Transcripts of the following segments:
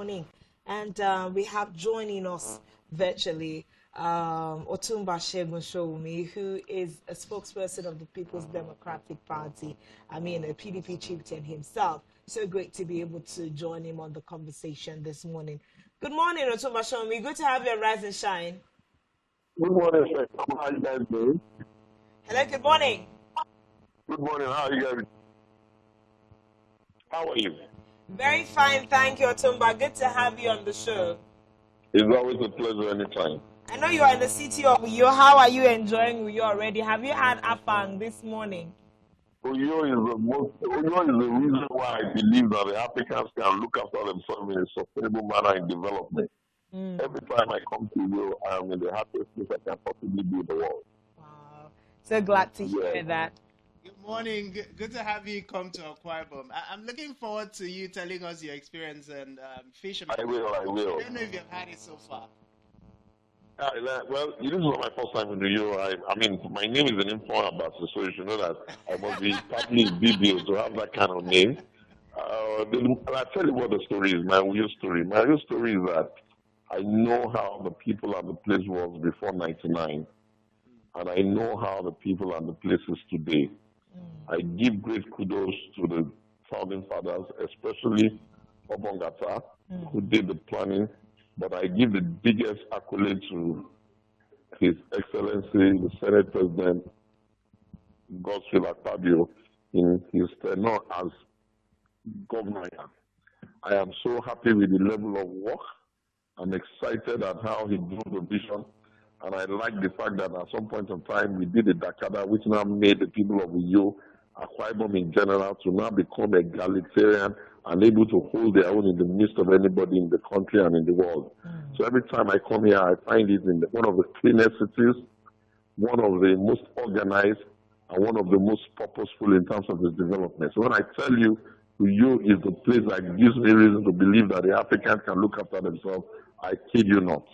morning. And we have joining us virtually Otumba Segun Sowunmi, who is a spokesperson of the People's Democratic Party. I mean, a PDP chieftain himself. So great to be able to join him on the conversation this morning. Good morning, Otumba Sowunmi. Good to have you on Rise and Shine. Good morning, sir. How are you guys doing? Hello, good morning. Good morning. How are you guys? How are you? Very fine, thank you, Otumba. Good to have you on the show. It's always a pleasure anytime. I know you are in the city of Uyo. How are you enjoying Uyo already? Have you had Afang this morning? Uyo is the reason why I believe that the Africans can look after themselves in a sustainable manner in development. Every time I come to Uyo, I am in the happiest place I can possibly be in the world. Wow. So glad to hear that. Good morning. Good to have you come to Akwa Ibom. I'm looking forward to you telling us your experience and fishing. I will. I don't know if you've had it so far. Well, this is not my first time in Uyo. I mean, my name is an informal ambassador, so you should know that I must be partly BBO to have that kind of name. I'll tell you what the story is, my Uyo story. My Uyo story is that I know how the people and the place was before 99, and I know how the people and the place is today. I give great kudos to the founding fathers, especially Obongata, who did the planning, but I give the biggest accolade to His Excellency, the Senate President, Godswill Akpabio, in his tenure as governor. I am so happy with the level of work. I'm excited at how he drew the vision, and I like the fact that at some point in time we did a Dakada, which now made the people of Uyo, Akwa Ibom in general, to now become egalitarian and able to hold their own in the midst of anybody in the country and in the world. So every time I come here, I find it in one of the cleanest cities, one of the most organized, and one of the most purposeful in terms of its development. So when I tell you, Uyo is the place that gives me reason to believe that the Africans can look after themselves, I kid you not.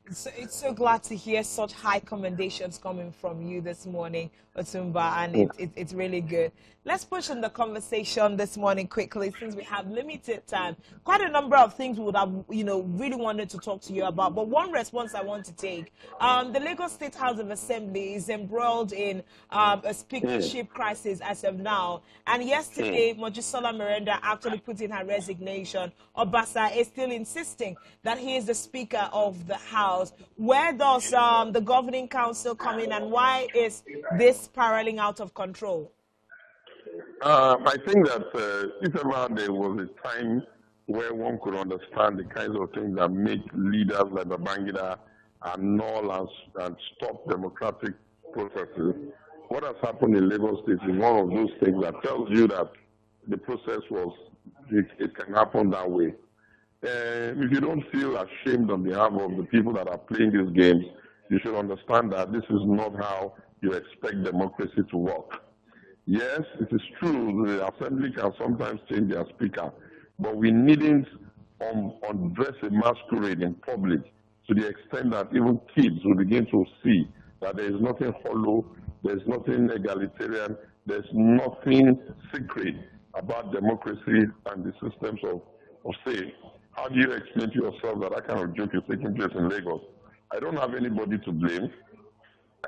It's so glad to hear such high commendations coming from you this morning, Otumba, and it's really good. Let's push on the conversation this morning quickly since we have limited time. Quite a number of things we would have, really wanted to talk to you about, but one response I want to take. The Lagos State House of Assembly is embroiled in a speakership crisis as of now, and yesterday, Mojisola Merenda actually put in her resignation. Obasa is still insisting that he is the Speaker of the House. Where does the governing council come in, and why is this spiraling out of control? I think that if ever there was a time where one could understand the kinds of things that make leaders like Babangida annul and stop democratic processes, what has happened in Lagos State is one of those things that tells you that the process it can happen that way. If you don't feel ashamed on behalf of the people that are playing these games, you should understand that this is not how you expect democracy to work. Yes, it is true, the assembly can sometimes change their speaker, but we needn't undress a masquerade in public to the extent that even kids will begin to see that there is nothing hollow, there's nothing egalitarian, there's nothing secret about democracy and the systems of say. How do you explain to yourself that that kind of joke is taking place in Lagos? I don't have anybody to blame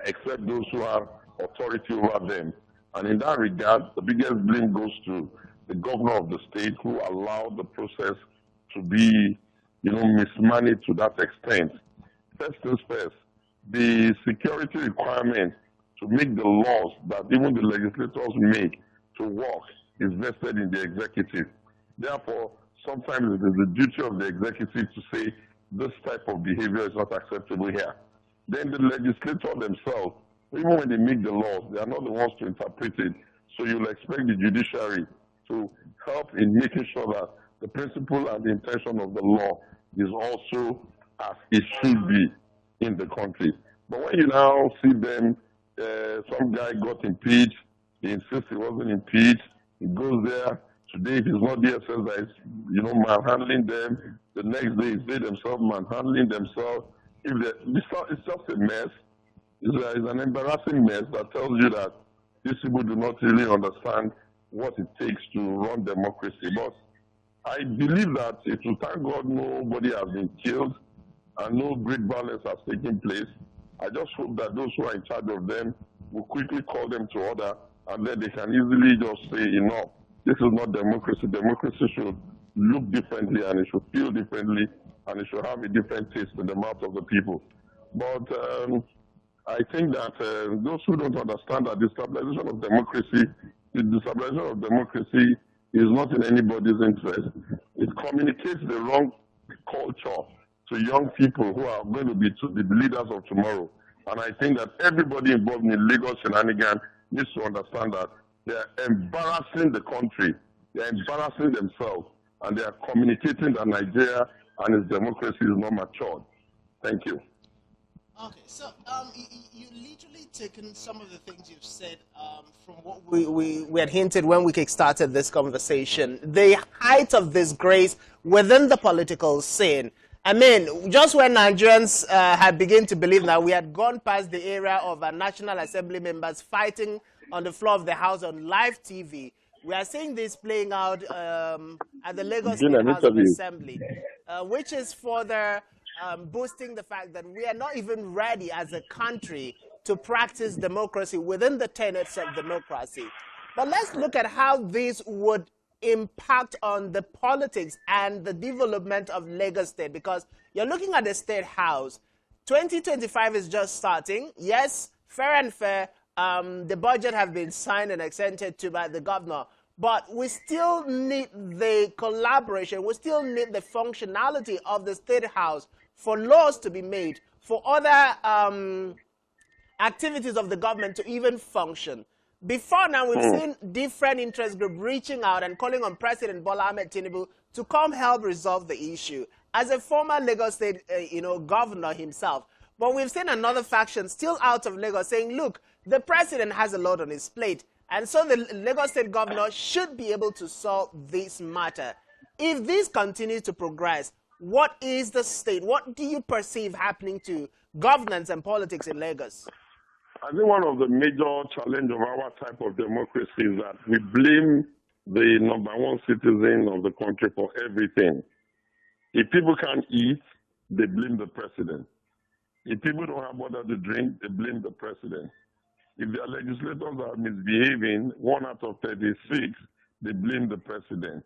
except those who have authority over them. And in that regard, the biggest blame goes to the governor of the state who allowed the process to be, mismanaged to that extent. First things first, the security requirement to make the laws that even the legislators make to work is vested in the executive. Therefore, sometimes it is the duty of the executive to say this type of behavior is not acceptable here. Then the legislator themselves, even when they make the laws, they are not the ones to interpret it. So you'll expect the judiciary to help in making sure that the principle and the intention of the law is also as it should be in the country. But when you now see them, some guy got impeached, he insists he wasn't impeached, he goes there. Today, it is not DSS that is, manhandling them. The next day, it's they themselves manhandling themselves. It's just a mess. It's an embarrassing mess that tells you that these people do not really understand what it takes to run democracy. But I believe that it will, thank God, nobody has been killed and no great violence has taken place. I just hope that those who are in charge of them will quickly call them to order, and then they can easily just say, enough. This is not democracy. Democracy should look differently, and it should feel differently, and it should have a different taste in the mouth of the people. But I think that those who don't understand that the destabilization of democracy is not in anybody's interest. It communicates the wrong culture to young people who are going to be the leaders of tomorrow. And I think that everybody involved in Lagos shenanigans needs to understand that they are embarrassing the country, they are embarrassing themselves, and they are communicating that Nigeria and its democracy is not matured. Thank you. Okay, so you literally taken some of the things you've said from what we had hinted when we kickstarted this conversation. The height of disgrace within the political scene. I mean, just when Nigerians had begun to believe that we had gone past the era of our National Assembly members fighting on the floor of the House on live TV, we are seeing this playing out at the Lagos State House of Assembly, which is further boosting the fact that we are not even ready as a country to practice democracy within the tenets of democracy. But let's look at how this would impact on the politics and the development of Lagos State, because you're looking at the State House. 2025 is just starting. Yes, fair and fair, the budget have been signed and extended to by the governor, but we still need the collaboration, we still need the functionality of the State House for laws to be made, for other activities of the government to even function. Before now, we've seen different interest groups reaching out and calling on President Bola Ahmed Tinubu to come help resolve the issue. As a former Lagos State, governor himself, but we've seen another faction still out of Lagos saying, look, the president has a lot on his plate, and so the Lagos State governor should be able to solve this matter. If this continues to progress, what is the state? What do you perceive happening to governance and politics in Lagos? I think one of the major challenges of our type of democracy is that we blame the number one citizen of the country for everything. If people can't eat, they blame the president. If people don't have water to drink, they blame the president. If their legislators are misbehaving, 1 out of 36, they blame the president.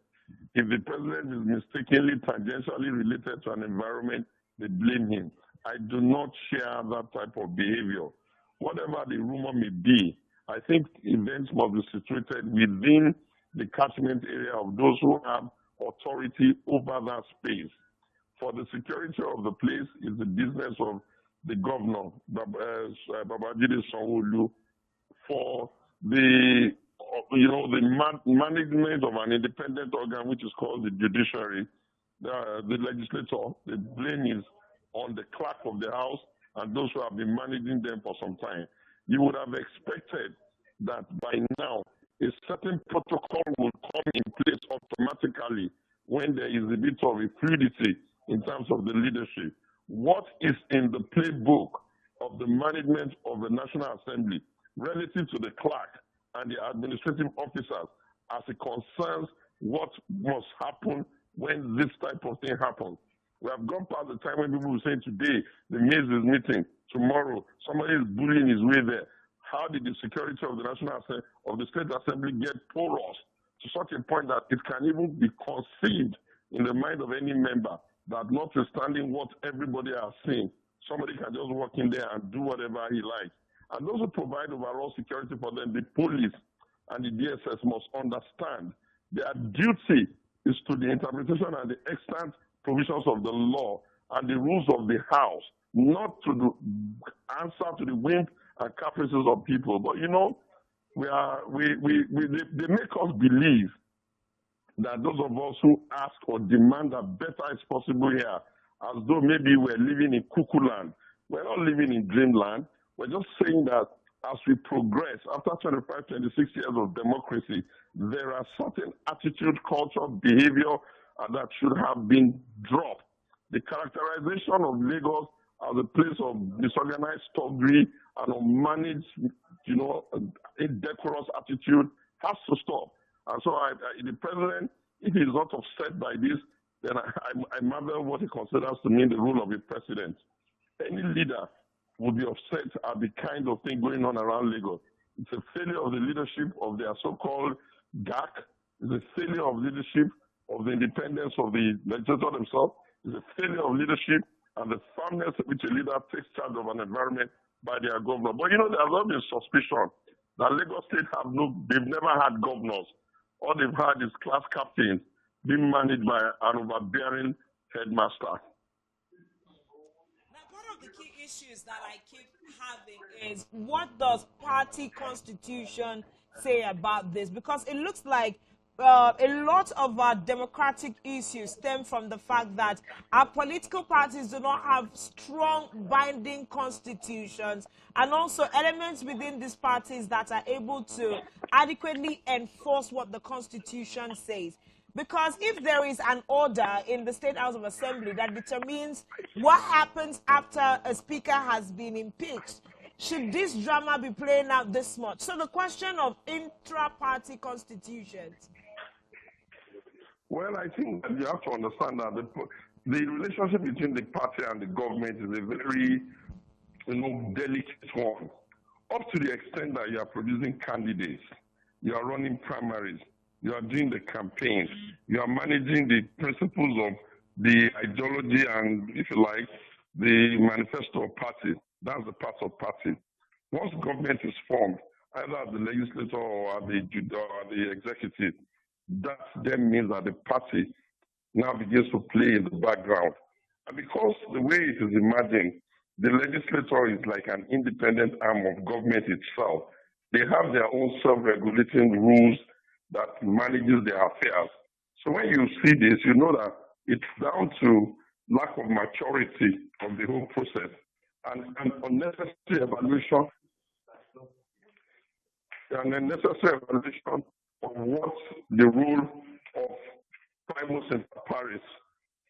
If the president is mistakenly tangentially related to an environment, they blame him. I do not share that type of behavior. Whatever the rumor may be, I think events must be situated within the catchment area of those who have authority over that space. For the security of the place is the business of the governor, Babajide Sanwo-Olu. For the management of an independent organ, which is called the judiciary, the legislator, the blame is on the clerk of the house and those who have been managing them for some time. You would have expected that by now a certain protocol will come in place automatically when there is a bit of a fluidity in terms of the leadership. What is in the playbook of the management of the National Assembly relative to the clerk and the administrative officers as it concerns what must happen when this type of thing happens? We have gone past the time when people will say today the maze is meeting, tomorrow somebody is bullying his way there. How did the security of the National Assembly, of the State Assembly, get porous to such a point that it can even be conceived in the mind of any member that, notwithstanding what everybody has seen, somebody can just walk in there and do whatever he likes? And those who provide overall security for them, the police and the DSS, must understand their duty is to the interpretation and the extant provisions of the law and the rules of the house, not to the answer to the whim and caprices of people. But they make us believe that those of us who ask or demand that better is possible here, as though maybe we're living in cuckoo land. We're not living in dreamland. We're just saying that as we progress, after 25, 26 years of democracy, there are certain attitude, culture, behavior that should have been dropped. The characterization of Lagos as a place of disorganized thuggery and unmanaged, indecorous attitude has to stop. And so the president If he's not upset by this, then I marvel what he considers to mean the role of a president. Any leader would be upset at the kind of thing going on around Lagos. It's a failure of the leadership of their so-called GAC. It's a failure of leadership of the independence of the legislature themselves. It's a failure of leadership and the firmness which a leader takes charge of an environment by their governor. But you know, there has not been suspicion that Lagos State they've never had governors. All they've had is class captains being managed by an overbearing headmaster. Now, one of the key issues that I keep having is, what does party constitution say about this? Because it looks like a lot of our democratic issues stem from the fact that our political parties do not have strong binding constitutions, and also elements within these parties that are able to adequately enforce what the constitution says. Because if there is an order in the State House of Assembly that determines what happens after a speaker has been impeached, should this drama be playing out this much? So the question of intra-party constitutions. Well, I think that you have to understand that the relationship between the party and the government is a very, delicate one. Up to the extent that you are producing candidates, you are running primaries, you are doing the campaigns, you are managing the principles of the ideology and, if you like, the manifesto of parties. That's the part of party. Once government is formed, either at the legislature or at the executive, that then means that the party now begins to play in the background. And because the way it is imagined, the legislature is like an independent arm of government itself. They have their own self-regulating rules that manages their affairs. So when you see this, you know that it's down to lack of maturity of the whole process and unnecessary evaluation of what the role of primus inter pares,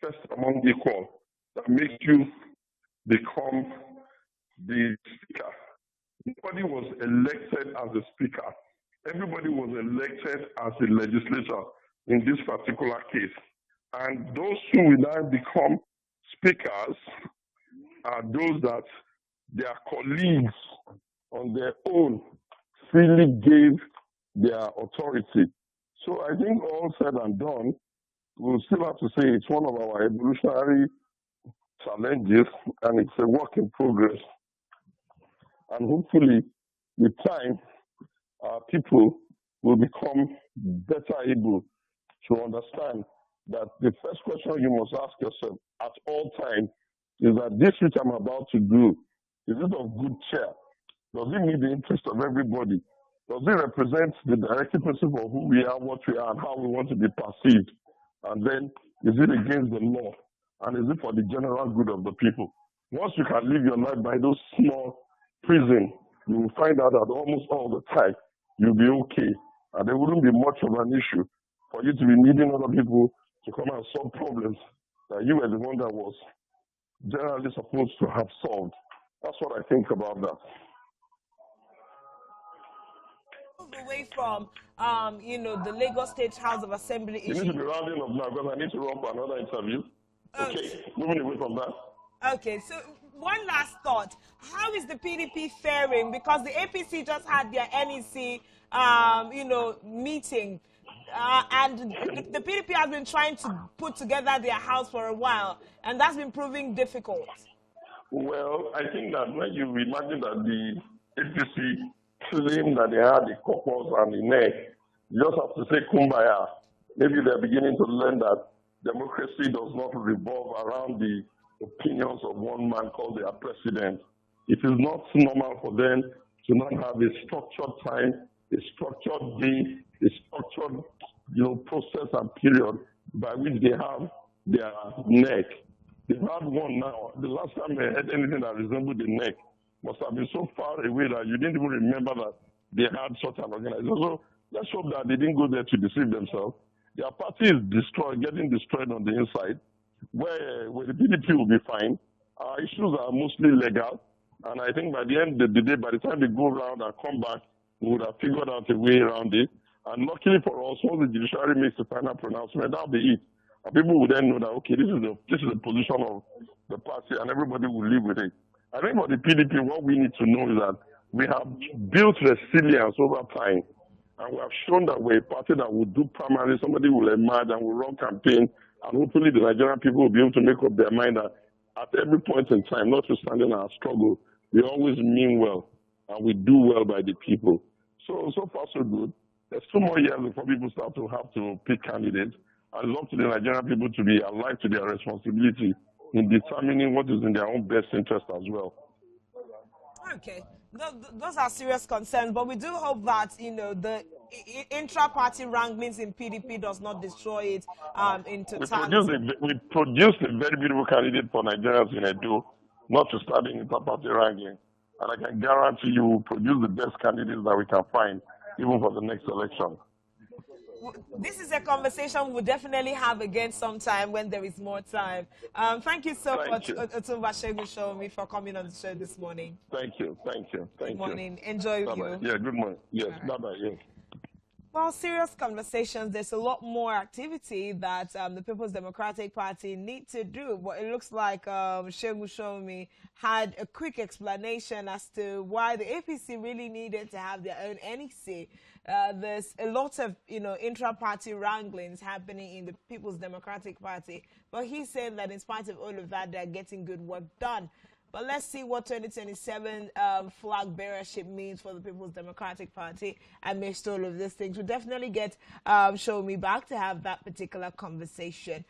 first among equal, that makes you become the speaker. Nobody was elected as a speaker. Everybody was elected as a legislator in this particular case. And those who will now become speakers are those that their colleagues on their own freely gave their authority. So I think all said and done, we'll still have to say it's one of our evolutionary challenges and it's a work in progress. And hopefully, with time, people will become better able to understand that the first question you must ask yourself at all times is that this which I'm about to do, is it of good cheer? Does it meet the interest of everybody? Does it represent the directive principle of who we are, what we are, and how we want to be perceived? And then, is it against the law? And is it for the general good of the people? Once you can live your life by those small prisons, you will find out that almost all the time, you'll be okay. And there wouldn't be much of an issue for you to be needing other people to come and solve problems that you were the one that was generally supposed to have solved. That's what I think about that. Away from, the Lagos State House of Assembly issue. You need to be rounding up now because I need to run for another interview. Okay, moving away from that. Okay, so one last thought. How is the PDP faring? Because the APC just had their NEC, meeting. And the PDP has been trying to put together their house for a while, and that's been proving difficult. Well, I think that when you imagine that the APC claim that they had the caucus and the neck, you just have to say kumbaya. Maybe they're beginning to learn that democracy does not revolve around the opinions of one man called their president. It is not normal for them to not have a structured time, a structured day, a structured process and period by which they have their neck. They've had one now. The last time they had anything that resembled the neck must have been so far away that you didn't even remember that they had such an organization. So let's hope that they didn't go there to deceive themselves. Their party is getting destroyed on the inside, where the PDP will be fine. Our issues are mostly legal, and I think by the end of the day, by the time they go around and come back, we would have figured out a way around it. And luckily for us, once the judiciary makes the final pronouncement, that'll be it. And people will then know that, okay, this is the position of the party, and everybody will live with it. I think for the PDP, what we need to know is that we have built resilience over time, and we have shown that we're a party that will do primary, somebody will emerge and will run campaign, and hopefully the Nigerian people will be able to make up their mind that at every point in time, notwithstanding our struggle, we always mean well, and we do well by the people. So far, so good. There's 2 more years before people start to have to pick candidates. And it's up to the Nigerian people to be alive to their responsibility in determining what is in their own best interest as well. Okay, those are serious concerns, but we do hope that, you know, the intra-party wranglings in PDP does not destroy it in totality. We produced a very beautiful candidate for Nigerians in Edo, not to start in intra-party wrangling. And I can guarantee you we'll produce the best candidates that we can find, even for the next election. This is a conversation we'll definitely have again sometime when there is more time. Thank you so much, Otumba Segun Sowunmi, for coming on the show this morning. Thank you. Good morning. Enjoy you. Yeah, good morning. Yes, bye-bye. Yes. Well, serious conversations. There's a lot more activity that the People's Democratic Party need to do. But it looks like Segun Sowunmi had a quick explanation as to why the APC really needed to have their own NEC. There's a lot of, you know, intra-party wranglings happening in the People's Democratic Party. But he's saying that in spite of all of that, they're getting good work done. But let's see what 2027 flag bearership means for the People's Democratic Party amidst all of these things. We'll definitely get Sowunmi back to have that particular conversation.